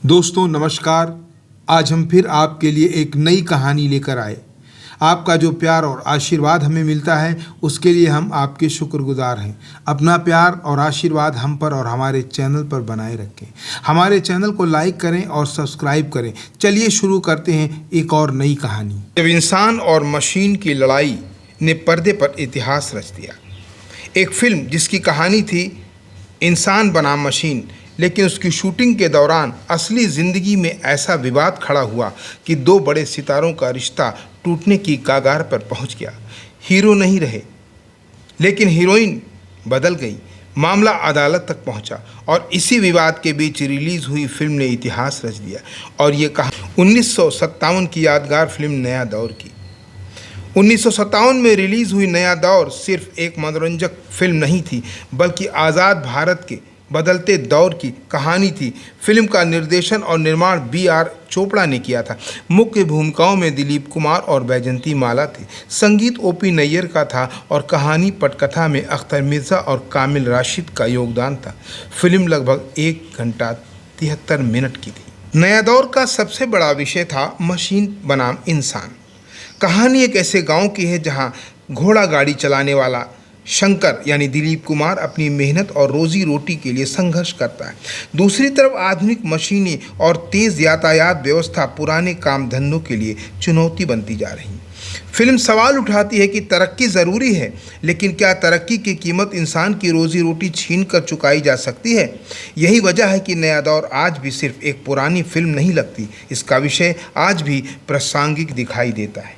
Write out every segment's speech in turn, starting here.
दोस्तों नमस्कार। आज हम फिर आपके लिए एक नई कहानी लेकर आए। आपका जो प्यार और आशीर्वाद हमें मिलता है उसके लिए हम आपके शुक्रगुजार हैं। अपना प्यार और आशीर्वाद हम पर और हमारे चैनल पर बनाए रखें। हमारे चैनल को लाइक करें और सब्सक्राइब करें। चलिए शुरू करते हैं एक और नई कहानी। जब इंसान और मशीन की लड़ाई ने पर्दे पर इतिहास रच दिया। एक फिल्म जिसकी कहानी थी इंसान बनाम मशीन, लेकिन उसकी शूटिंग के दौरान असली ज़िंदगी में ऐसा विवाद खड़ा हुआ कि दो बड़े सितारों का रिश्ता टूटने की कगार पर पहुंच गया। हीरो नहीं रहे, लेकिन हीरोइन बदल गई। मामला अदालत तक पहुंचा और इसी विवाद के बीच रिलीज़ हुई फिल्म ने इतिहास रच दिया। और ये कहानी 1957 की यादगार फिल्म नया दौर की। 1957 में रिलीज़ हुई नया दौर सिर्फ एक मनोरंजक फिल्म नहीं थी, बल्कि आज़ाद भारत के बदलते दौर की कहानी थी। फिल्म का निर्देशन और निर्माण बी.आर. चोपड़ा ने किया था। मुख्य भूमिकाओं में दिलीप कुमार और बैजंती माला थे। संगीत ओ.पी. नैयर का था और कहानी पटकथा में अख्तर मिर्ज़ा और कामिल राशिद का योगदान था। फिल्म लगभग 1 घंटा 73 मिनट की थी। नया दौर का सबसे बड़ा विषय था मशीन बनाम इंसान। कहानी एक ऐसे गांव की है जहां घोड़ा गाड़ी चलाने वाला शंकर यानी दिलीप कुमार अपनी मेहनत और रोजी रोटी के लिए संघर्ष करता है। दूसरी तरफ आधुनिक मशीनें और तेज़ यातायात व्यवस्था पुराने काम धंधों के लिए चुनौती बनती जा रही। फिल्म सवाल उठाती है कि तरक्की ज़रूरी है, लेकिन क्या तरक्की की कीमत इंसान की रोजी रोटी छीन कर चुकाई जा सकती है? यही वजह है कि नया दौर आज भी सिर्फ एक पुरानी फिल्म नहीं लगती। इसका विषय आज भी प्रासंगिक दिखाई देता है।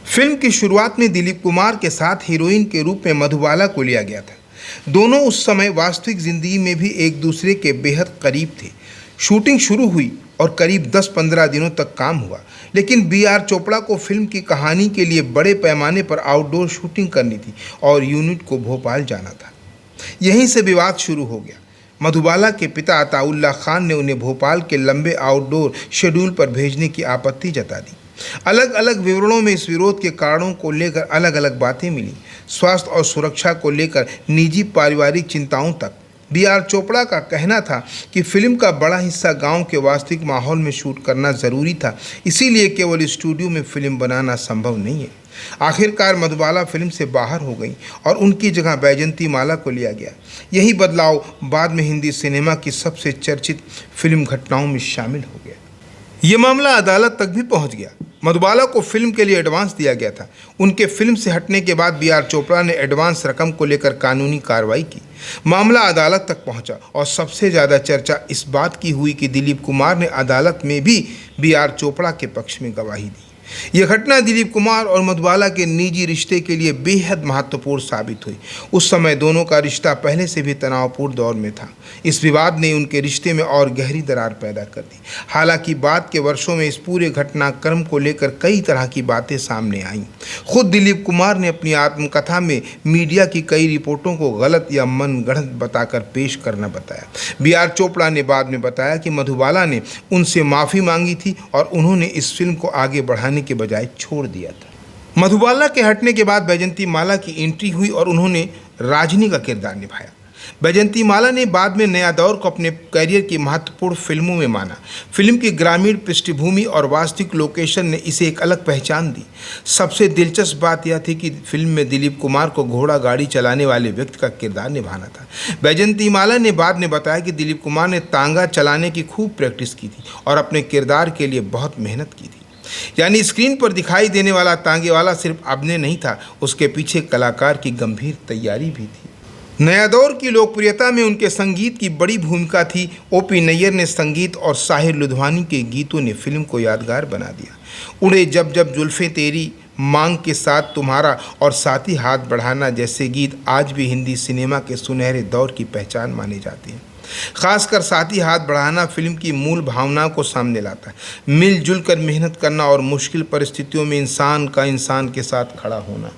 फिल्म की शुरुआत में दिलीप कुमार के साथ हीरोइन के रूप में मधुबाला को लिया गया था। दोनों उस समय वास्तविक ज़िंदगी में भी एक दूसरे के बेहद करीब थे। शूटिंग शुरू हुई और करीब 10-15 दिनों तक काम हुआ, लेकिन बी.आर. चोपड़ा को फिल्म की कहानी के लिए बड़े पैमाने पर आउटडोर शूटिंग करनी थी और यूनिट को भोपाल जाना था। यहीं से विवाद शुरू हो गया। मधुबाला के पिता अताउल्ला खान ने उन्हें भोपाल के लंबे आउटडोर शेड्यूल पर भेजने की आपत्ति जता दी। अलग अलग विवरणों में इस विरोध के कारणों को लेकर अलग अलग बातें मिली। स्वास्थ्य और सुरक्षा को लेकर निजी पारिवारिक चिंताओं तक। बी.आर. चोपड़ा का कहना था कि फिल्म का बड़ा हिस्सा गांव के वास्तविक माहौल में शूट करना ज़रूरी था, इसीलिए केवल स्टूडियो में फिल्म बनाना संभव नहीं है। आखिरकार मधुबाला फिल्म से बाहर हो गई और उनकी जगह बैजंती माला को लिया गया। यही बदलाव बाद में हिंदी सिनेमा की सबसे चर्चित फिल्म घटनाओं में शामिल हो गया। ये मामला अदालत तक भी पहुंच गया। मधुबाला को फिल्म के लिए एडवांस दिया गया था। उनके फिल्म से हटने के बाद बी.आर. चोपड़ा ने एडवांस रकम को लेकर कानूनी कार्रवाई की। मामला अदालत तक पहुंचा और सबसे ज़्यादा चर्चा इस बात की हुई कि दिलीप कुमार ने अदालत में भी बी.आर. चोपड़ा के पक्ष में गवाही दी। यह घटना दिलीप कुमार और मधुबाला के निजी रिश्ते के लिए बेहद महत्वपूर्ण साबित हुई। उस समय दोनों का रिश्ता पहले से भी तनावपूर्ण दौर में था। इस विवाद ने उनके रिश्ते में और गहरी दरार पैदा कर दी। हालांकि बाद के वर्षों में इस पूरे घटनाक्रम को लेकर कई तरह की बातें सामने आईं। खुद दिलीप कुमार ने अपनी आत्मकथा में मीडिया की कई रिपोर्टों को गलत या मनगढ़ंत बताकर पेश करना बताया। बी.आर. चोपड़ा ने बाद में बताया कि मधुबाला ने उनसे माफ़ी मांगी थी और उन्होंने इस फिल्म को आगे बढ़ाने के बजाय छोड़ दिया था। मधुबाला के हटने के बाद बैजंती माला की एंट्री हुई और उन्होंने राजनी का किरदार निभाया। बैजंती माला ने बाद में नया दौर को अपने करियर की महत्वपूर्ण फिल्मों में माना। फिल्म की ग्रामीण पृष्ठभूमि और वास्तविक लोकेशन ने इसे एक अलग पहचान दी। सबसे दिलचस्प बात यह थी कि फिल्म में दिलीप कुमार को घोड़ा गाड़ी चलाने वाले व्यक्ति का किरदार निभाना था। बैजंती माला ने बाद में बताया कि दिलीप कुमार ने तांगा चलाने की खूब प्रैक्टिस की थी और अपने किरदार के लिए बहुत मेहनत की थी। यानी स्क्रीन पर दिखाई देने वाला तांगे वाला सिर्फ अभिनय नहीं था, उसके पीछे कलाकार की गंभीर तैयारी भी थी। नया दौर की लोकप्रियता में उनके संगीत की बड़ी भूमिका थी। ओ.पी. नैयर ने संगीत और साहिर लुधियाना के गीतों ने फिल्म को यादगार बना दिया। उड़े जब जब जुल्फ़ें तेरी, मांग के साथ तुम्हारा और साथी हाथ बढ़ाना जैसे गीत आज भी हिंदी सिनेमा के सुनहरे दौर की पहचान माने जाते हैं। खासकर साथी हाथ बढ़ाना फिल्म की मूल भावनाओं को सामने लाता है। मिलजुल कर मेहनत करना और मुश्किल परिस्थितियों में इंसान के साथ खड़ा होना।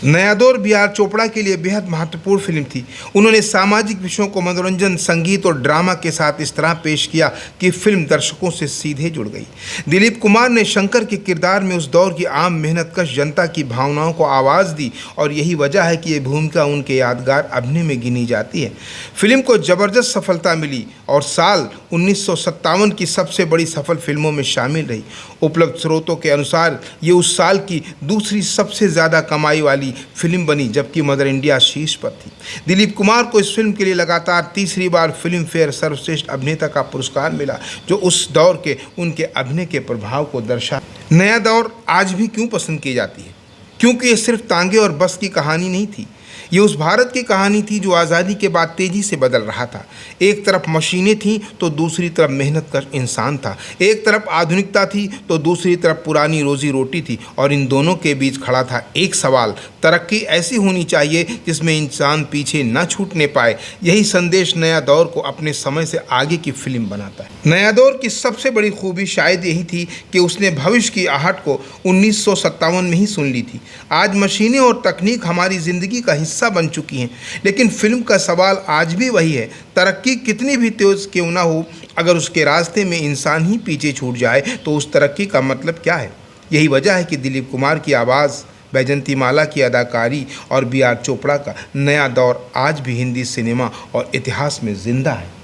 नया दौर बी.आर. चोपड़ा के लिए बेहद महत्वपूर्ण फिल्म थी। उन्होंने सामाजिक विषयों को मनोरंजन, संगीत और ड्रामा के साथ इस तरह पेश किया कि फिल्म दर्शकों से सीधे जुड़ गई। दिलीप कुमार ने शंकर के किरदार में उस दौर की आम मेहनतकश जनता की भावनाओं को आवाज़ दी और यही वजह है कि ये भूमिका उनके यादगार अभिनय में गिनी जाती है। फिल्म को ज़बरदस्त सफलता मिली और साल 1957 की सबसे बड़ी सफल फिल्मों में शामिल रही। उपलब्ध स्रोतों के अनुसार ये उस साल की दूसरी सबसे ज़्यादा कमाई वाली फिल्म बनी, जबकि मदर इंडिया शीर्ष पर थी। दिलीप कुमार को इस फिल्म के लिए लगातार तीसरी बार फिल्म फेयर सर्वश्रेष्ठ अभिनेता का पुरस्कार मिला, जो उस दौर के उनके अभिनय के प्रभाव को दर्शा। नया दौर आज भी क्यों पसंद की जाती है? क्योंकि ये सिर्फ तांगे और बस की कहानी नहीं थी, ये उस भारत की कहानी थी जो आज़ादी के बाद तेज़ी से बदल रहा था। एक तरफ मशीनें थीं तो दूसरी तरफ मेहनत का इंसान था। एक तरफ आधुनिकता थी तो दूसरी तरफ पुरानी रोजी रोटी थी, और इन दोनों के बीच खड़ा था एक सवाल: तरक्की ऐसी होनी चाहिए जिसमें इंसान पीछे न छूटने पाए। यही संदेश नया दौर को अपने समय से आगे की फिल्म बनाता है। नया दौर की सबसे बड़ी खूबी शायद यही थी कि उसने भविष्य की आहट को 1957 में ही सुन ली थी। आज मशीनें और तकनीक हमारी ज़िंदगी का हिस्सा बन चुकी हैं, लेकिन फिल्म का सवाल आज भी वही है: तरक्की कितनी भी तेज क्यों ना हो, अगर उसके रास्ते में इंसान ही पीछे छूट जाए तो उस तरक्की का मतलब क्या है? यही वजह है कि दिलीप कुमार की आवाज़, बैजंती माला की अदाकारी और बी.आर. चोपड़ा का नया दौर आज भी हिंदी सिनेमा और इतिहास में जिंदा है।